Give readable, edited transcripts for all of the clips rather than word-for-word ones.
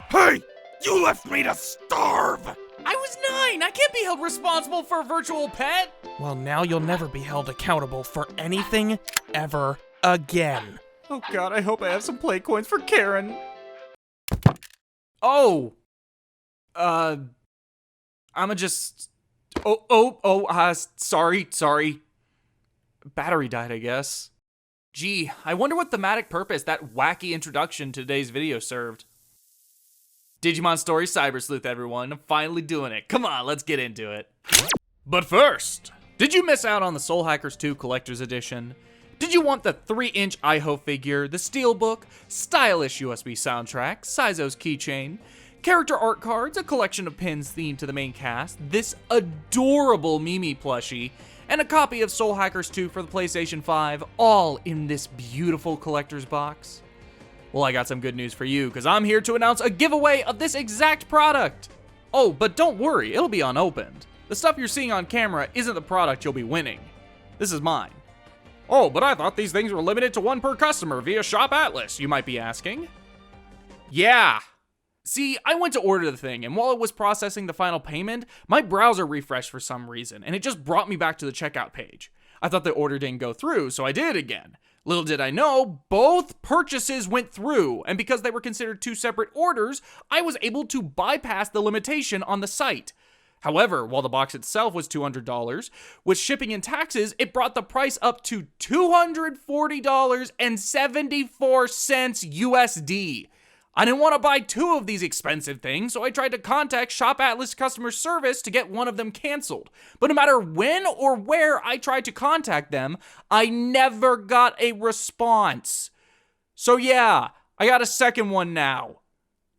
Hey! You left me to starve! I was 9! I can't be held responsible for a virtual pet! Well, now you'll never be held accountable for anything ever again. Oh god, I hope I have some play coins for Karen. Oh! Sorry. Battery died, I guess. Gee, I wonder what thematic purpose that wacky introduction to today's video served. Digimon Story Cyber Sleuth, everyone. I'm finally doing it. Come on, let's get into it. But first, did you miss out on the Soul Hackers 2 Collector's Edition? Did you want the 3-inch Iho figure, the steelbook, stylish USB soundtrack, Saizo's keychain, character art cards, a collection of pins themed to the main cast, this adorable Mimi plushie, and a copy of Soul Hackers 2 for the PlayStation 5, all in this beautiful collector's box? Well, I got some good news for you, because I'm here to announce a giveaway of this exact product. Oh, but don't worry, it'll be unopened. The stuff you're seeing on camera isn't the product you'll be winning. This is mine. Oh, but I thought these things were limited to 1 per customer via Shop Atlas, you might be asking. Yeah. See, I went to order the thing, and while it was processing the final payment, my browser refreshed for some reason, and it just brought me back to the checkout page. I thought the order didn't go through, so I did it again. Little did I know, both purchases went through, and because they were considered 2 separate orders, I was able to bypass the limitation on the site. However, while the box itself was $200, with shipping and taxes, it brought the price up to $240.74 USD. I didn't want to buy 2 of these expensive things, so I tried to contact Shop Atlas customer service to get one of them canceled. But no matter when or where I tried to contact them, I never got a response. So yeah, I got a second one now.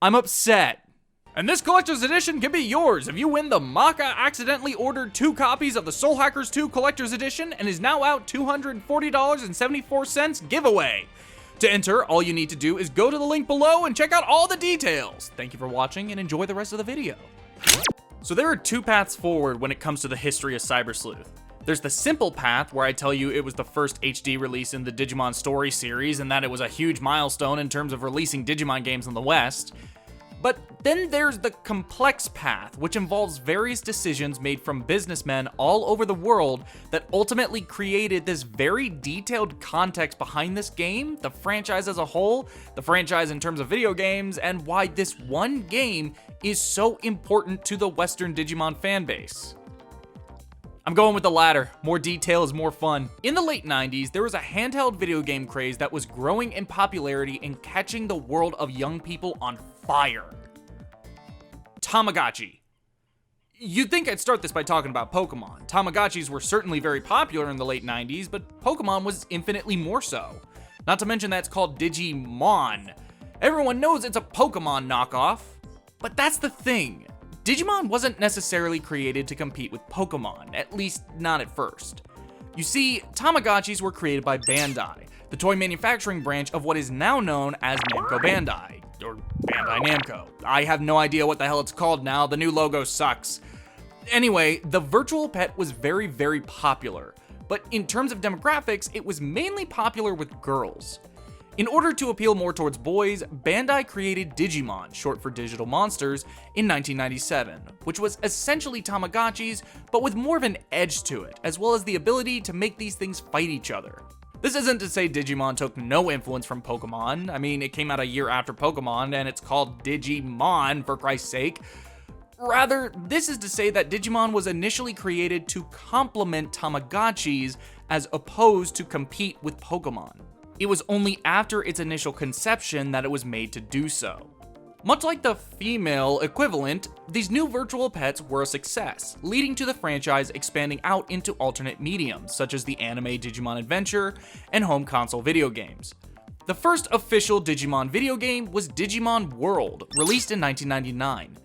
I'm upset. And this collector's edition can be yours if you win the Macca accidentally ordered 2 copies of the Soul Hackers 2 collector's edition and is now out $240.74 giveaway. To enter, all you need to do is go to the link below and check out all the details. Thank you for watching and enjoy the rest of the video. So there are 2 paths forward when it comes to the history of Cyber Sleuth. There's the simple path where I tell you it was the first HD release in the Digimon Story series and that it was a huge milestone in terms of releasing Digimon games in the West. But then there's the complex path, which involves various decisions made from businessmen all over the world that ultimately created this very detailed context behind this game, the franchise as a whole, the franchise in terms of video games, and why this one game is so important to the Western Digimon fanbase. I'm going with the latter. More detail is more fun. In the late 90s, there was a handheld video game craze that was growing in popularity and catching the world of young people on fire. Tamagotchi. You'd think I'd start this by talking about Pokemon. Tamagotchis were certainly very popular in the late 90s, but Pokemon was infinitely more so. Not to mention that it's called Digimon. Everyone knows it's a Pokemon knockoff, but that's the thing. Digimon wasn't necessarily created to compete with Pokemon, at least not at first. You see, Tamagotchis were created by Bandai, the toy manufacturing branch of what is now known as Namco Bandai, or Bandai Namco. I have no idea what the hell it's called now, the new logo sucks. Anyway, the virtual pet was very, very popular, but in terms of demographics, it was mainly popular with girls. In order to appeal more towards boys, Bandai created Digimon, short for Digital Monsters, in 1997, which was essentially Tamagotchis, but with more of an edge to it, as well as the ability to make these things fight each other. This isn't to say Digimon took no influence from Pokemon. I mean, it came out a year after Pokemon, and it's called Digimon, for Christ's sake. Rather, this is to say that Digimon was initially created to complement Tamagotchis, as opposed to compete with Pokemon. It was only after its initial conception that it was made to do so. Much like the female equivalent, these new virtual pets were a success, leading to the franchise expanding out into alternate mediums, such as the anime Digimon Adventure and home console video games. The first official Digimon video game was Digimon World, released in 1999.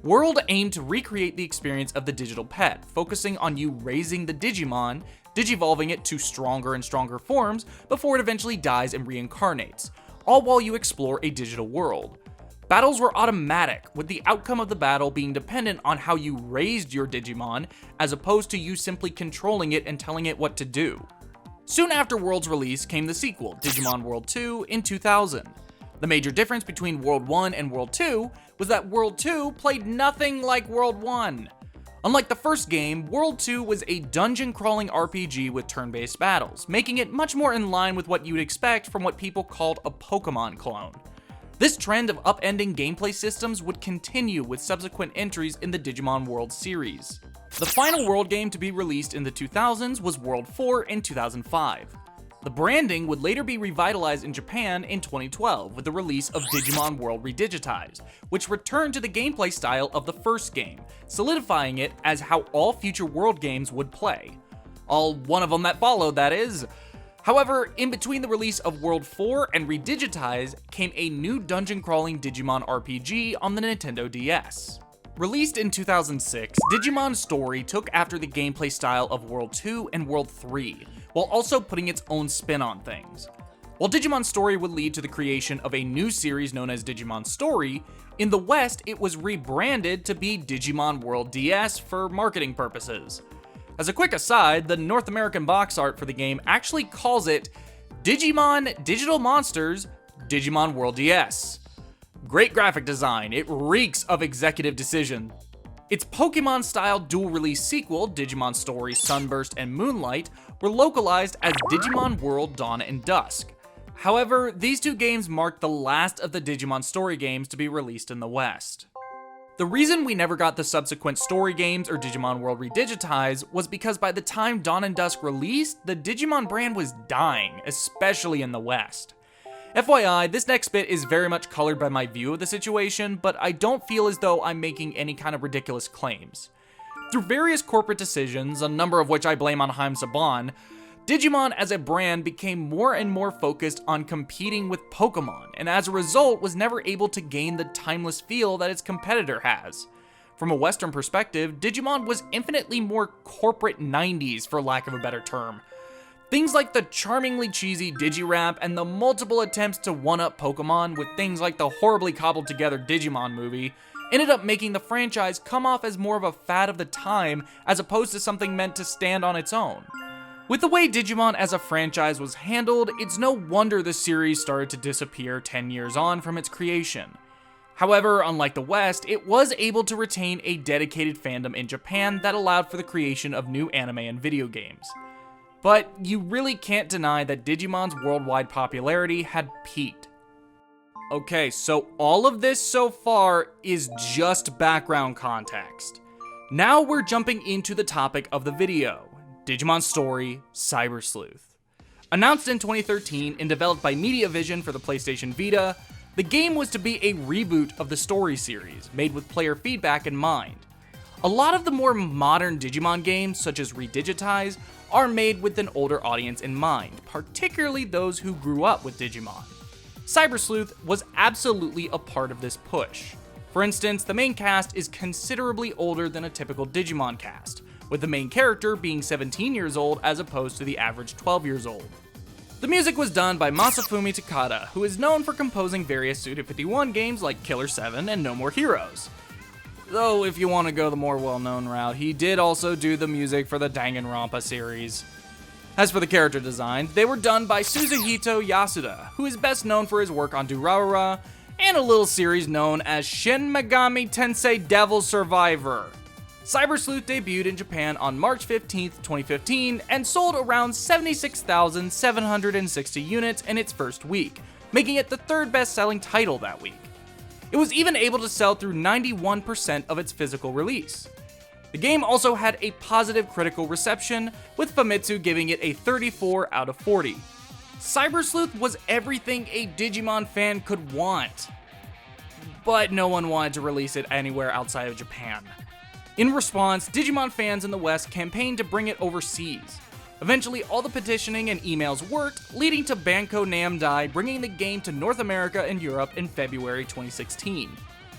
World aimed to recreate the experience of the digital pet, focusing on you raising the Digimon, digivolving it to stronger and stronger forms before it eventually dies and reincarnates, all while you explore a digital world. Battles were automatic, with the outcome of the battle being dependent on how you raised your Digimon, as opposed to you simply controlling it and telling it what to do. Soon after World's release came the sequel, Digimon World 2, in 2000. The major difference between World 1 and World 2 was that World 2 played nothing like World 1. Unlike the first game, World 2 was a dungeon-crawling RPG with turn-based battles, making it much more in line with what you'd expect from what people called a Pokemon clone. This trend of upending gameplay systems would continue with subsequent entries in the Digimon World series. The final World game to be released in the 2000s was World 4 in 2005. The branding would later be revitalized in Japan in 2012 with the release of Digimon World Redigitized, which returned to the gameplay style of the first game, solidifying it as how all future World games would play. All one of them that followed, that is. However, in between the release of World 4 and Redigitized came a new dungeon-crawling Digimon RPG on the Nintendo DS. Released in 2006, Digimon Story took after the gameplay style of World 2 and World 3, while also putting its own spin on things. While Digimon Story would lead to the creation of a new series known as Digimon Story, in the West it was rebranded to be Digimon World DS for marketing purposes. As a quick aside, the North American box art for the game actually calls it Digimon Digital Monsters Digimon World DS. Great graphic design, it reeks of executive decision. Its Pokemon-style dual-release sequel, Digimon Story Sunburst and Moonlight, were localized as Digimon World Dawn and Dusk. However, these two games marked the last of the Digimon Story games to be released in the West. The reason we never got the subsequent story games or Digimon World Redigitized was because by the time Dawn and Dusk released, the Digimon brand was dying, especially in the West. FYI, this next bit is very much colored by my view of the situation, but I don't feel as though I'm making any kind of ridiculous claims. Through various corporate decisions, a number of which I blame on Haim Saban, Digimon as a brand became more and more focused on competing with Pokemon, and as a result was never able to gain the timeless feel that its competitor has. From a Western perspective, Digimon was infinitely more corporate 90s, for lack of a better term. Things like the charmingly cheesy Digi-Rap and the multiple attempts to one-up Pokemon with things like the horribly cobbled together Digimon movie ended up making the franchise come off as more of a fad of the time as opposed to something meant to stand on its own. With the way Digimon as a franchise was handled, it's no wonder the series started to disappear 10 years on from its creation. However, unlike the West, it was able to retain a dedicated fandom in Japan that allowed for the creation of new anime and video games. But you really can't deny that Digimon's worldwide popularity had peaked. Okay, so all of this so far is just background context. Now we're jumping into the topic of the video, Digimon Story Cyber Sleuth. Announced in 2013 and developed by MediaVision for the PlayStation Vita, the game was to be a reboot of the Story series, made with player feedback in mind. A lot of the more modern Digimon games, such as Redigitize, are made with an older audience in mind, particularly those who grew up with Digimon. Cyber Sleuth was absolutely a part of this push. For instance, the main cast is considerably older than a typical Digimon cast, with the main character being 17 years old as opposed to the average 12 years old. The music was done by Masafumi Takada, who is known for composing various Suda 51 games like Killer 7 and No More Heroes. Though, if you want to go the more well-known route, he did also do the music for the Danganronpa series. As for the character designs, they were done by Suzuhito Yasuda, who is best known for his work on Durarara, and a little series known as Shin Megami Tensei Devil Survivor. Cyber Sleuth debuted in Japan on March 15, 2015, and sold around 76,760 units in its first week, making it the third best-selling title that week. It was even able to sell through 91% of its physical release. The game also had a positive critical reception, with Famitsu giving it a 34 out of 40. Cyber Sleuth was everything a Digimon fan could want, but no one wanted to release it anywhere outside of Japan. In response, Digimon fans in the West campaigned to bring it overseas. Eventually, all the petitioning and emails worked, leading to Banco Namdai bringing the game to North America and Europe in February 2016.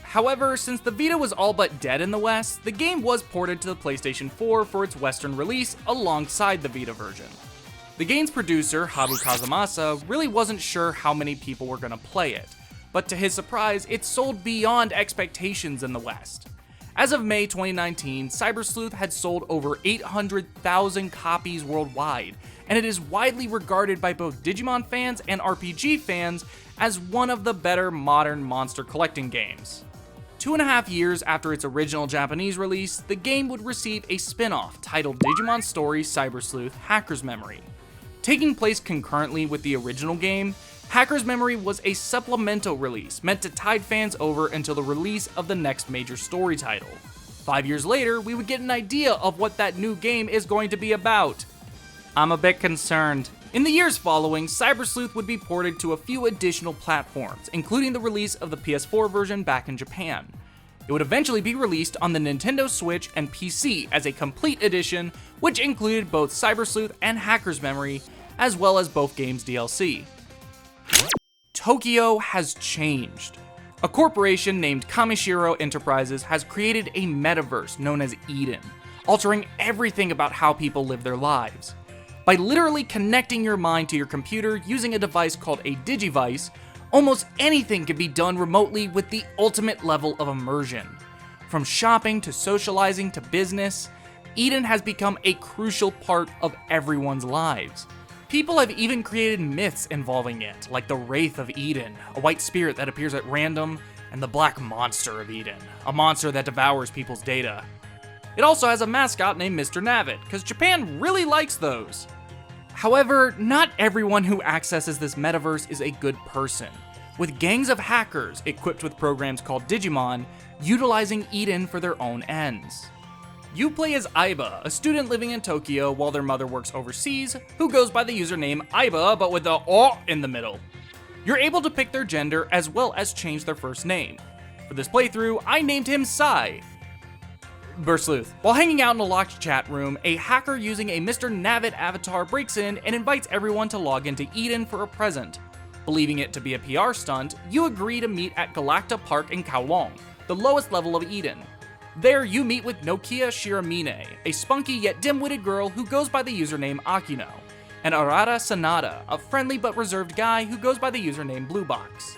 However, since the Vita was all but dead in the West, the game was ported to the PlayStation 4 for its Western release alongside the Vita version. The game's producer, Habu Kazumasa, really wasn't sure how many people were going to play it, but to his surprise, it sold beyond expectations in the West. As of May 2019, Cyber Sleuth had sold over 800,000 copies worldwide, and it is widely regarded by both Digimon fans and RPG fans as one of the better modern monster collecting games. 2.5 years after its original Japanese release, the game would receive a spin-off titled Digimon Story Cyber Sleuth Hacker's Memory. Taking place concurrently with the original game, Hacker's Memory was a supplemental release meant to tide fans over until the release of the next major story title. 5 years later, we would get an idea of what that new game is going to be about. I'm a bit concerned. In the years following, Cyber Sleuth would be ported to a few additional platforms, including the release of the PS4 version back in Japan. It would eventually be released on the Nintendo Switch and PC as a complete edition, which included both Cyber Sleuth and Hacker's Memory, as well as both games' DLC. Tokyo has changed. A corporation named Kamishiro Enterprises has created a metaverse known as Eden, altering everything about how people live their lives. By literally connecting your mind to your computer using a device called a Digivice, almost anything can be done remotely with the ultimate level of immersion. From shopping to socializing to business, Eden has become a crucial part of everyone's lives. People have even created myths involving it, like the Wraith of Eden, a white spirit that appears at random, and the Black Monster of Eden, a monster that devours people's data. It also has a mascot named Mr. Navet, because Japan really likes those. However, not everyone who accesses this metaverse is a good person, with gangs of hackers equipped with programs called Digimon, utilizing Eden for their own ends. You play as Aiba, a student living in Tokyo while their mother works overseas, who goes by the username Aiba but with the O in the middle. You're able to pick their gender as well as change their first name. For this playthrough, I named him Sai. Sleuth. While hanging out in a locked chat room, a hacker using a Mr. Navet avatar breaks in and invites everyone to log into Eden for a present. Believing it to be a PR stunt, you agree to meet at Galacta Park in Kowloon, the lowest level of Eden. There, you meet with Nokia Shiramine, a spunky yet dim-witted girl who goes by the username Akino, and Arata Sanada, a friendly but reserved guy who goes by the username Bluebox.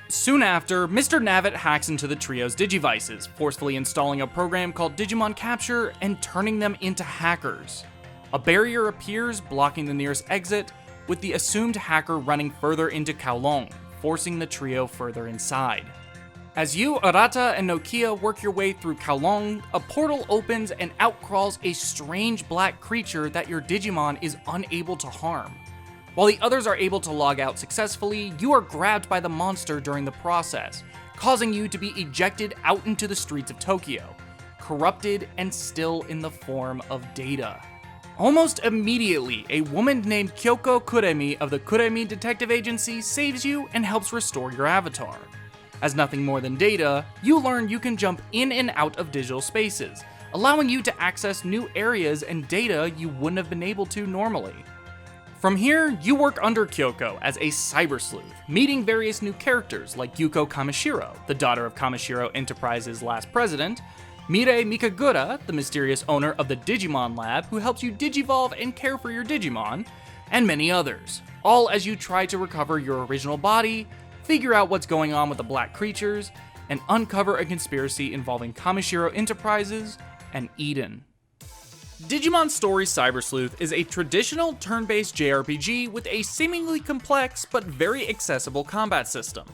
Soon after, Mr. Navet hacks into the trio's Digivices, forcefully installing a program called Digimon Capture and turning them into hackers. A barrier appears, blocking the nearest exit, with the assumed hacker running further into Kowloon, forcing the trio further inside. As you, Arata, and Nokia work your way through Kowloon, a portal opens and out crawls a strange black creature that your Digimon is unable to harm. While the others are able to log out successfully, you are grabbed by the monster during the process, causing you to be ejected out into the streets of Tokyo, corrupted and still in the form of data. Almost immediately, a woman named Kyoko Kuremi of the Kuremi Detective Agency saves you and helps restore your avatar. As nothing more than data, you learn you can jump in and out of digital spaces, allowing you to access new areas and data you wouldn't have been able to normally. From here, you work under Kyoko as a cyber sleuth, meeting various new characters like Yuko Kamishiro, the daughter of Kamishiro Enterprises' last president, Mirei Mikagura, the mysterious owner of the Digimon Lab who helps you digivolve and care for your Digimon, and many others, all as you try to recover your original body, figure out what's going on with the black creatures, and uncover a conspiracy involving Kamishiro Enterprises and Eden. Digimon Story Cyber Sleuth is a traditional turn-based JRPG with a seemingly complex but very accessible combat system.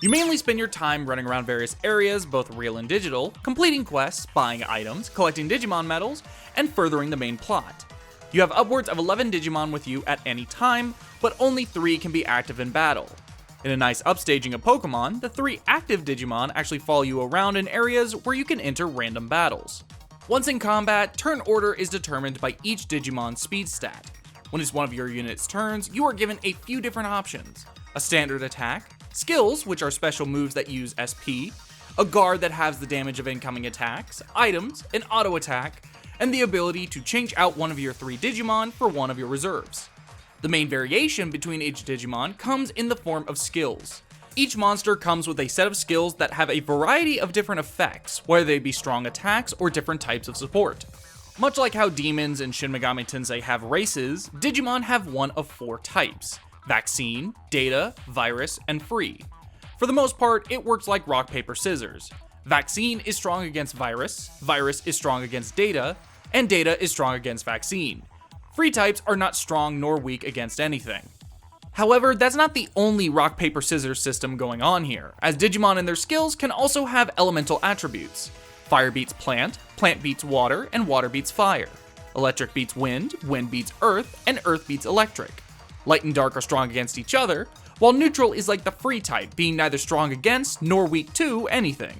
You mainly spend your time running around various areas, both real and digital, completing quests, buying items, collecting Digimon medals, and furthering the main plot. You have upwards of 11 Digimon with you at any time, but only 3 can be active in battle. In a nice upstaging of Pokemon, the 3 active Digimon actually follow you around in areas where you can enter random battles. Once in combat, turn order is determined by each Digimon's speed stat. When it's one of your unit's turns, you are given a few different options: a standard attack, skills, which are special moves that use SP, a guard that has the damage of incoming attacks, items, an auto attack, and the ability to change out one of your 3 Digimon for one of your reserves. The main variation between each Digimon comes in the form of skills. Each monster comes with a set of skills that have a variety of different effects, whether they be strong attacks or different types of support. Much like how demons in Shin Megami Tensei have races, Digimon have one of 4 types: vaccine, data, virus, and free. For the most part, it works like rock, paper, scissors. Vaccine is strong against virus, virus is strong against data, and data is strong against vaccine. Free types are not strong nor weak against anything. However, that's not the only rock, paper, scissors system going on here, as Digimon and their skills can also have elemental attributes. Fire beats plant, plant beats water, and water beats fire. Electric beats wind, wind beats earth, and earth beats electric. Light and dark are strong against each other, while neutral is like the free type, being neither strong against nor weak to anything.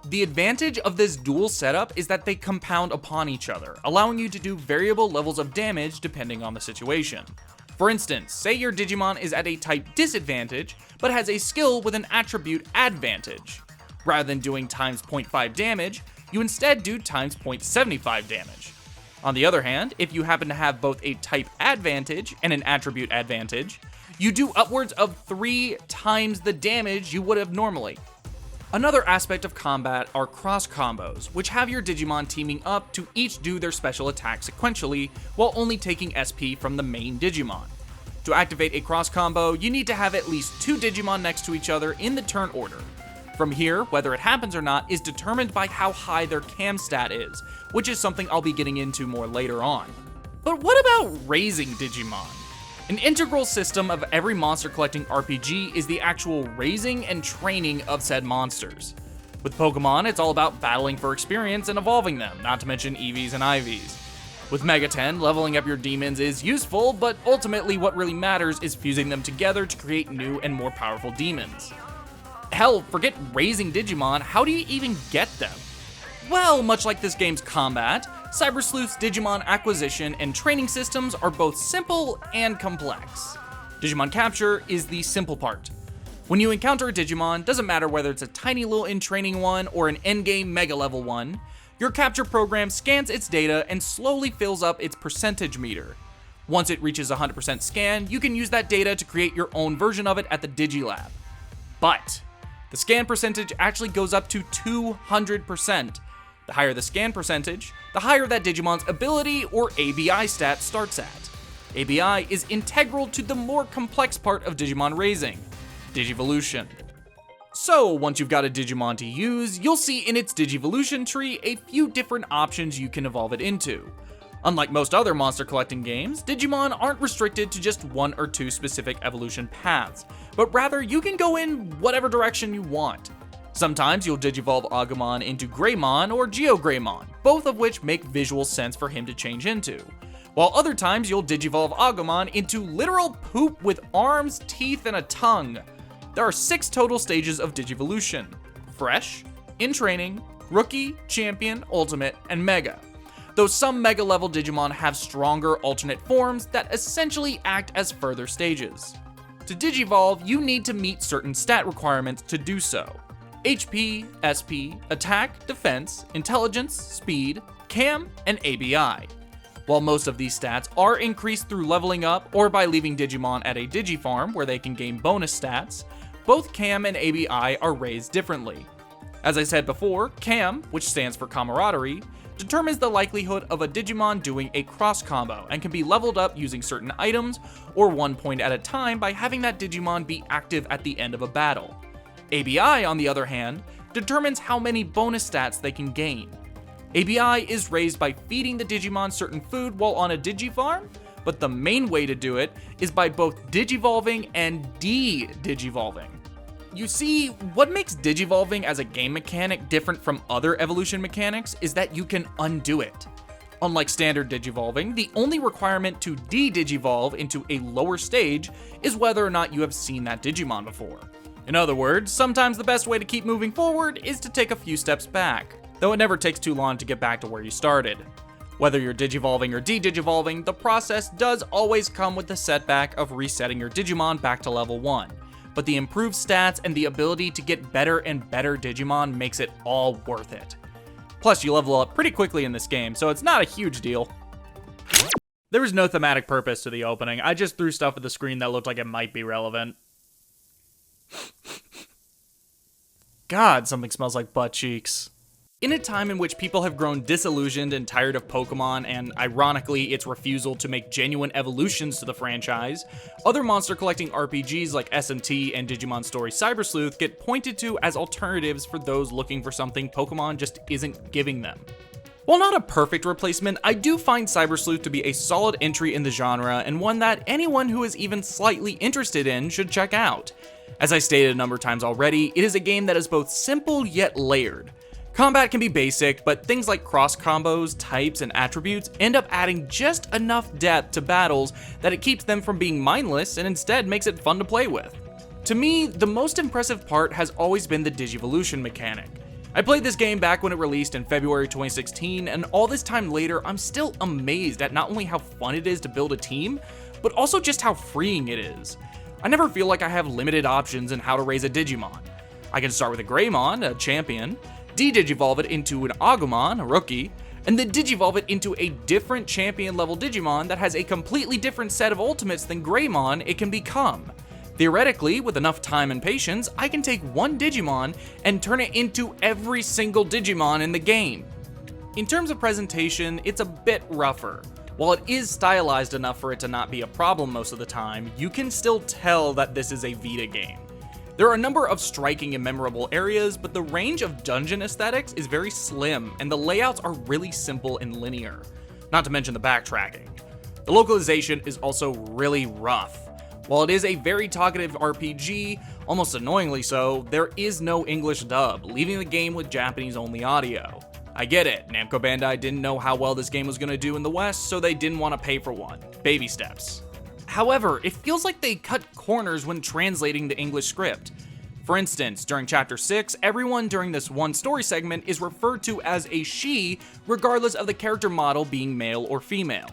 The advantage of this dual setup is that they compound upon each other, allowing you to do variable levels of damage depending on the situation. For instance, say your Digimon is at a type disadvantage, but has a skill with an attribute advantage. Rather than doing times 0.5 damage, you instead do times 0.75 damage. On the other hand, if you happen to have both a type advantage and an attribute advantage, you do upwards of 3 times the damage you would have normally. Another aspect of combat are cross combos, which have your Digimon teaming up to each do their special attack sequentially, while only taking SP from the main Digimon. To activate a cross combo, you need to have at least 2 Digimon next to each other in the turn order. From here, whether it happens or not is determined by how high their cam stat is, which is something I'll be getting into more later on. But what about raising Digimon? An integral system of every monster collecting RPG is the actual raising and training of said monsters. With Pokemon, it's all about battling for experience and evolving them, not to mention EVs and IVs. With MegaTen, leveling up your demons is useful, but ultimately what really matters is fusing them together to create new and more powerful demons. Hell, forget raising Digimon, how do you even get them? Well, much like this game's combat, Cyber Sleuth's Digimon acquisition and training systems are both simple and complex. Digimon capture is the simple part. When you encounter a Digimon, doesn't matter whether it's a tiny little in-training one or an endgame mega level one, your capture program scans its data and slowly fills up its percentage meter. Once it reaches 100% scan, you can use that data to create your own version of it at the Digilab. But the scan percentage actually goes up to 200%. The higher the scan percentage, the higher that Digimon's ability or ABI stat starts at. ABI is integral to the more complex part of Digimon raising, Digivolution. So once you've got a Digimon to use, you'll see in its Digivolution tree a few different options you can evolve it into. Unlike most other monster collecting games, Digimon aren't restricted to just 1 or 2 specific evolution paths, but rather you can go in whatever direction you want. Sometimes you'll Digivolve Agumon into Greymon or GeoGreymon, both of which make visual sense for him to change into. While other times you'll Digivolve Agumon into literal poop with arms, teeth, and a tongue. There are 6 total stages of Digivolution: Fresh, In Training, Rookie, Champion, Ultimate, and Mega. Though some Mega level Digimon have stronger alternate forms that essentially act as further stages. To Digivolve, you need to meet certain stat requirements to do so. HP, SP, Attack, Defense, Intelligence, Speed, Cam, and ABI. While most of these stats are increased through leveling up or by leaving Digimon at a Digifarm where they can gain bonus stats, both Cam and ABI are raised differently. As I said before, Cam, which stands for Camaraderie, determines the likelihood of a Digimon doing a cross combo and can be leveled up using certain items or 1 point at a time by having that Digimon be active at the end of a battle. ABI, on the other hand, determines how many bonus stats they can gain. ABI is raised by feeding the Digimon certain food while on a Digifarm, but the main way to do it is by both Digivolving and de-Digivolving. You see, what makes Digivolving as a game mechanic different from other evolution mechanics is that you can undo it. Unlike standard Digivolving, the only requirement to de-Digivolve into a lower stage is whether or not you have seen that Digimon before. In other words, sometimes the best way to keep moving forward is to take a few steps back, though it never takes too long to get back to where you started. Whether you're Digivolving or de-Digivolving, the process does always come with the setback of resetting your Digimon back to level 1, but the improved stats and the ability to get better and better Digimon makes it all worth it. Plus, you level up pretty quickly in this game, so it's not a huge deal. There was no thematic purpose to the opening, I just threw stuff at the screen that looked like it might be relevant. God, something smells like butt cheeks. In a time in which people have grown disillusioned and tired of Pokemon, and ironically its refusal to make genuine evolutions to the franchise, other monster collecting RPGs like SMT and Digimon Story Cyber Sleuth get pointed to as alternatives for those looking for something Pokemon just isn't giving them. While not a perfect replacement, I do find Cyber Sleuth to be a solid entry in the genre and one that anyone who is even slightly interested in should check out. As I stated a number of times already, it is a game that is both simple yet layered. Combat can be basic, but things like cross combos, types, and attributes end up adding just enough depth to battles that it keeps them from being mindless and instead makes it fun to play with. To me, the most impressive part has always been the Digivolution mechanic. I played this game back when it released in February 2016, and all this time later, I'm still amazed at not only how fun it is to build a team, but also just how freeing it is. I never feel like I have limited options in how to raise a Digimon. I can start with a Greymon, a champion, de-digivolve it into an Agumon, a rookie, and then digivolve it into a different champion level Digimon that has a completely different set of ultimates than Greymon it can become. Theoretically, with enough time and patience, I can take one Digimon and turn it into every single Digimon in the game. In terms of presentation, it's a bit rougher. While it is stylized enough for it to not be a problem most of the time, you can still tell that this is a Vita game. There are a number of striking and memorable areas, but the range of dungeon aesthetics is very slim, and the layouts are really simple and linear, not to mention the backtracking. The localization is also really rough. While it is a very talkative RPG, almost annoyingly so, there is no English dub, leaving the game with Japanese-only audio. I get it, Namco Bandai didn't know how well this game was going to do in the West, so they didn't want to pay for one. Baby steps. However, it feels like they cut corners when translating the English script. For instance, during Chapter 6, everyone during this one story segment is referred to as a she, regardless of the character model being male or female.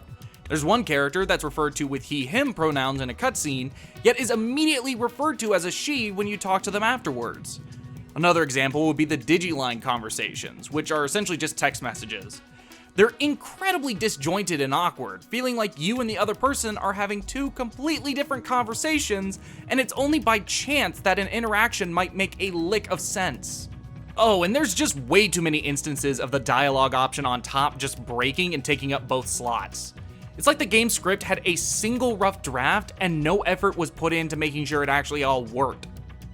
There's one character that's referred to with he/him pronouns in a cutscene, yet is immediately referred to as a she when you talk to them afterwards. Another example would be the Digiline conversations, which are essentially just text messages. They're incredibly disjointed and awkward, feeling like you and the other person are having two completely different conversations, and it's only by chance that an interaction might make a lick of sense. Oh, and there's just way too many instances of the dialogue option on top just breaking and taking up both slots. It's like the game script had a single rough draft and no effort was put into making sure it actually all worked.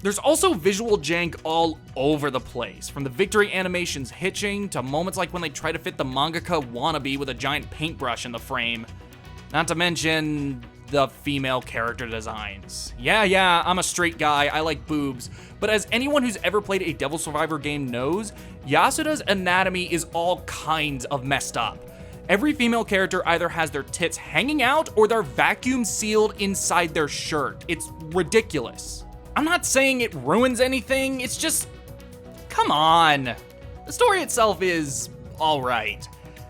There's also visual jank all over the place, from the victory animations hitching to moments like when they try to fit the mangaka wannabe with a giant paintbrush in the frame. Not to mention the female character designs. Yeah, I'm a straight guy, I like boobs, but as anyone who's ever played a Devil Survivor game knows, Yasuda's anatomy is all kinds of messed up. Every female character either has their tits hanging out or they're vacuum sealed inside their shirt. It's ridiculous. I'm not saying it ruins anything, it's just, come on. The story itself is alright.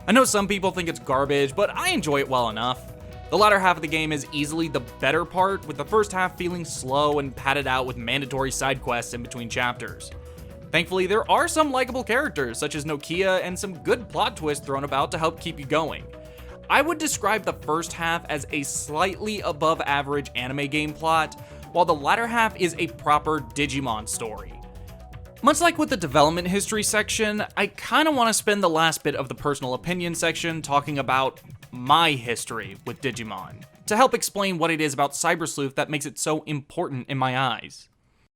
I know some people think it's garbage, but I enjoy it well enough. The latter half of the game is easily the better part, with the first half feeling slow and padded out with mandatory side quests in between chapters. Thankfully, there are some likable characters, such as Nokia, and some good plot twists thrown about to help keep you going. I would describe the first half as a slightly above average anime game plot, while the latter half is a proper Digimon story. Much like with the development history section, I kinda want to spend the last bit of the personal opinion section talking about my history with Digimon, to help explain what it is about Cyber Sleuth that makes it so important in my eyes.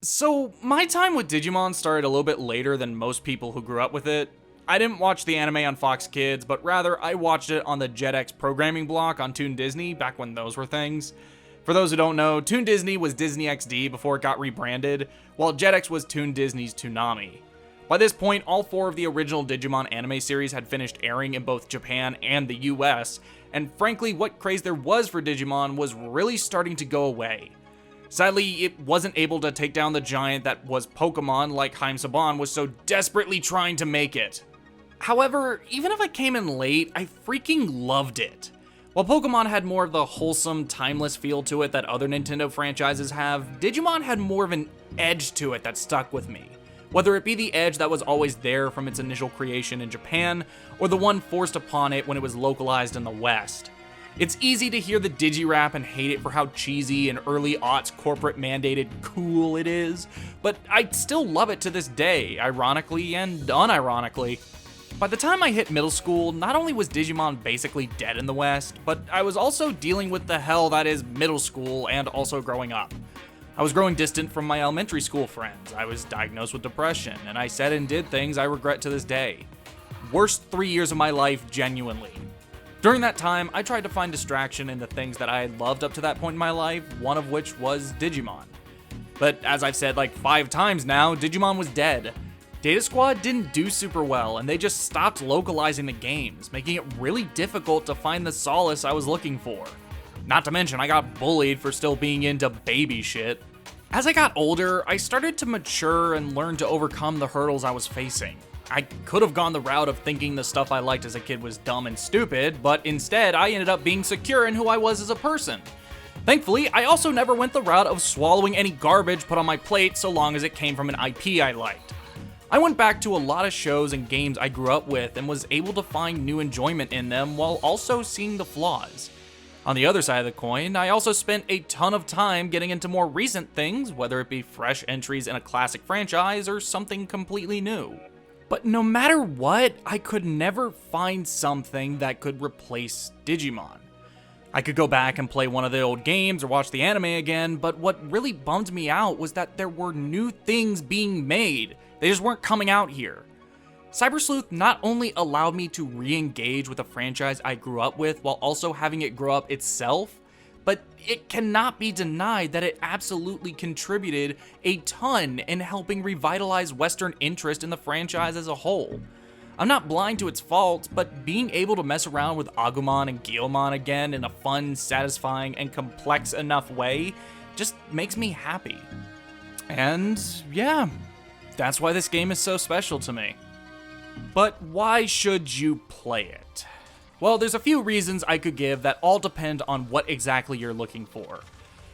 So, my time with Digimon started a little bit later than most people who grew up with it. I didn't watch the anime on Fox Kids, but rather I watched it on the Jetix programming block on Toon Disney back when those were things. For those who don't know, Toon Disney was Disney XD before it got rebranded, while Jetix was Toon Disney's Toonami. By this point, all 4 of the original Digimon anime series had finished airing in both Japan and the US, and frankly, what craze there was for Digimon was really starting to go away. Sadly, it wasn't able to take down the giant that was Pokemon like Haim Saban was so desperately trying to make it. However, even if I came in late, I freaking loved it. While Pokemon had more of the wholesome, timeless feel to it that other Nintendo franchises have, Digimon had more of an edge to it that stuck with me. Whether it be the edge that was always there from its initial creation in Japan, or the one forced upon it when it was localized in the West. It's easy to hear the Digi-rap and hate it for how cheesy and early aughts corporate mandated cool it is, but I still love it to this day, ironically and unironically. By the time I hit middle school, not only was Digimon basically dead in the West, but I was also dealing with the hell that is middle school and also growing up. I was growing distant from my elementary school friends, I was diagnosed with depression, and I said and did things I regret to this day. Worst 3 years of my life, genuinely. During that time, I tried to find distraction in the things that I had loved up to that point in my life, one of which was Digimon. But as I've said like 5 times now, Digimon was dead. Data Squad didn't do super well, and they just stopped localizing the games, making it really difficult to find the solace I was looking for. Not to mention, I got bullied for still being into baby shit. As I got older, I started to mature and learn to overcome the hurdles I was facing. I could have gone the route of thinking the stuff I liked as a kid was dumb and stupid, but instead I ended up being secure in who I was as a person. Thankfully, I also never went the route of swallowing any garbage put on my plate so long as it came from an IP I liked. I went back to a lot of shows and games I grew up with and was able to find new enjoyment in them while also seeing the flaws. On the other side of the coin, I also spent a ton of time getting into more recent things, whether it be fresh entries in a classic franchise or something completely new. But no matter what, I could never find something that could replace Digimon. I could go back and play one of the old games or watch the anime again, but what really bummed me out was that there were new things being made. They just weren't coming out here. Cyber Sleuth not only allowed me to re-engage with a franchise I grew up with while also having it grow up itself, but it cannot be denied that it absolutely contributed a ton in helping revitalize Western interest in the franchise as a whole. I'm not blind to its faults, but being able to mess around with Agumon and Guilmon again in a fun, satisfying, and complex enough way just makes me happy. And yeah, that's why this game is so special to me. But why should you play it? Well, there's a few reasons I could give that all depend on what exactly you're looking for.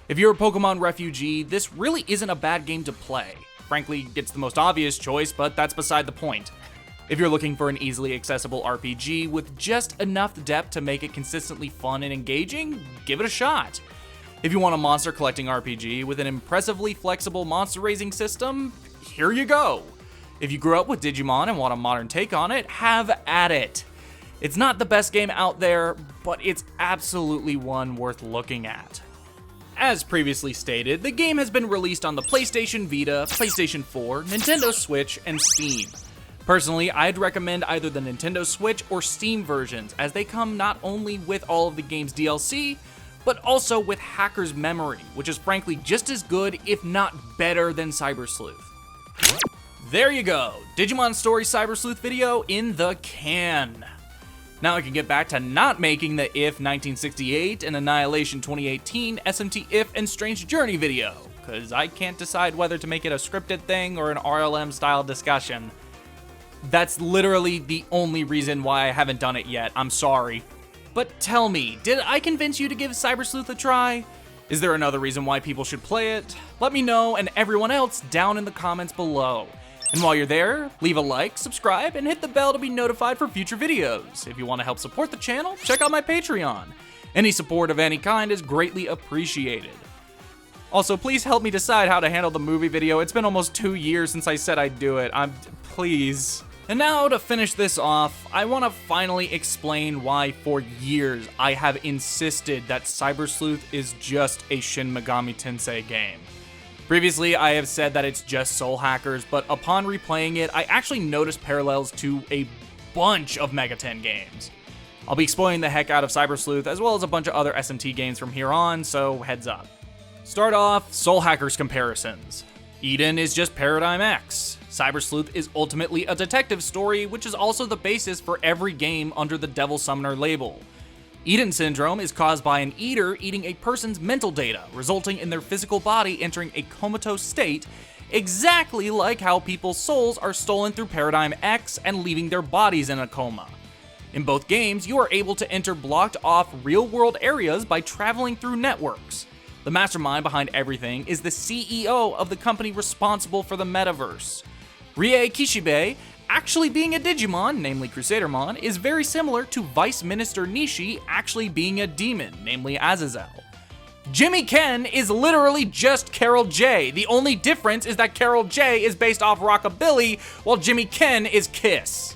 If you're a Pokemon refugee, this really isn't a bad game to play. Frankly, it's the most obvious choice, but that's beside the point. If you're looking for an easily accessible RPG with just enough depth to make it consistently fun and engaging, give it a shot. If you want a monster collecting RPG with an impressively flexible monster raising system, here you go. If you grew up with Digimon and want a modern take on it, have at it. It's not the best game out there, but it's absolutely one worth looking at. As previously stated, the game has been released on the PlayStation Vita, PlayStation 4, Nintendo Switch, and Steam. Personally, I'd recommend either the Nintendo Switch or Steam versions, as they come not only with all of the game's DLC, but also with Hacker's Memory, which is frankly just as good, if not better, than Cyber Sleuth. There you go, Digimon Story Cyber Sleuth video in the can. Now I can get back to not making the If 1968 and Annihilation 2018 SMT If and Strange Journey video, cause I can't decide whether to make it a scripted thing or an RLM style discussion. That's literally the only reason why I haven't done it yet, I'm sorry. But tell me, did I convince you to give Cyber Sleuth a try? Is there another reason why people should play it? Let me know, and everyone else down in the comments below. And while you're there, leave a like, subscribe, and hit the bell to be notified for future videos. If you want to help support the channel, check out my Patreon. Any support of any kind is greatly appreciated. Also, please help me decide how to handle the movie video. It's been almost 2 years since I said I'd do it. Please. And now, to finish this off, I want to finally explain why for years I have insisted that Cyber Sleuth is just a Shin Megami Tensei game. Previously, I have said that it's just Soul Hackers, but upon replaying it, I actually noticed parallels to a bunch of MegaTen games. I'll be exploring the heck out of Cyber Sleuth, as well as a bunch of other SMT games from here on, so heads up. Start off, Soul Hackers comparisons. Eden is just Paradigm X. Cyber Sleuth is ultimately a detective story, which is also the basis for every game under the Devil Summoner label. Eden Syndrome is caused by an eater eating a person's mental data, resulting in their physical body entering a comatose state, exactly like how people's souls are stolen through Paradigm X and leaving their bodies in a coma. In both games, you are able to enter blocked off real-world areas by traveling through networks. The mastermind behind everything is the CEO of the company responsible for the metaverse. Rie Kishibe actually being a Digimon, namely Crusadermon, is very similar to Vice Minister Nishi actually being a demon, namely Azazel. Jimmy Ken is literally just Carol J. The only difference is that Carol J is based off Rockabilly, while Jimmy Ken is Kiss.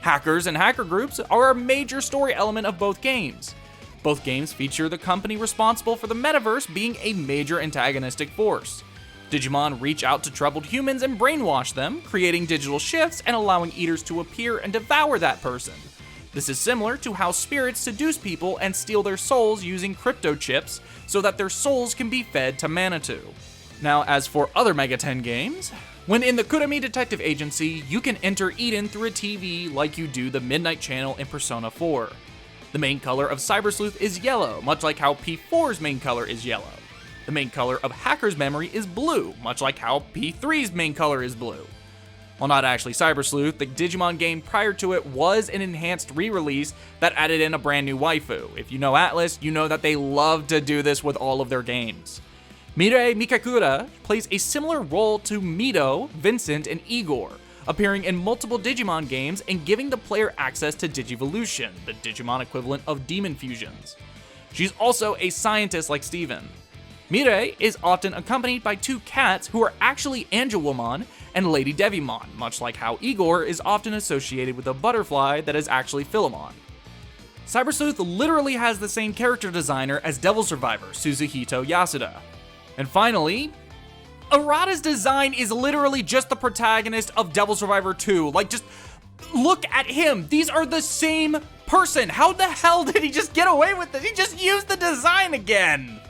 Hackers and hacker groups are a major story element of both games. Both games feature the company responsible for the metaverse being a major antagonistic force. Digimon reach out to troubled humans and brainwash them, creating digital shifts and allowing eaters to appear and devour that person. This is similar to how spirits seduce people and steal their souls using crypto chips so that their souls can be fed to Manitou. Now, as for other MegaTen games, when in the Kurami Detective Agency, you can enter Eden through a TV like you do the Midnight Channel in Persona 4. The main color of Cyber Sleuth is yellow, much like how P4's main color is yellow. The main color of Hacker's Memory is blue, much like how P3's main color is blue. While not actually Cyber Sleuth, the Digimon game prior to it was an enhanced re-release that added in a brand new waifu. If you know Atlas, you know that they love to do this with all of their games. Mirai Mikakura plays a similar role to Mito, Vincent, and Igor, appearing in multiple Digimon games and giving the player access to Digivolution, the Digimon equivalent of Demon Fusions. She's also a scientist like Steven. Mirai is often accompanied by two cats who are actually Angelwomon and Lady Devimon, much like how Igor is often associated with a butterfly that is actually Philemon. Cyber Sleuth literally has the same character designer as Devil Survivor, Suzuhito Yasuda. And finally, Arata's design is literally just the protagonist of Devil Survivor 2. Like, just look at him. These are the same person. How the hell did he just get away with this? He just used the design again.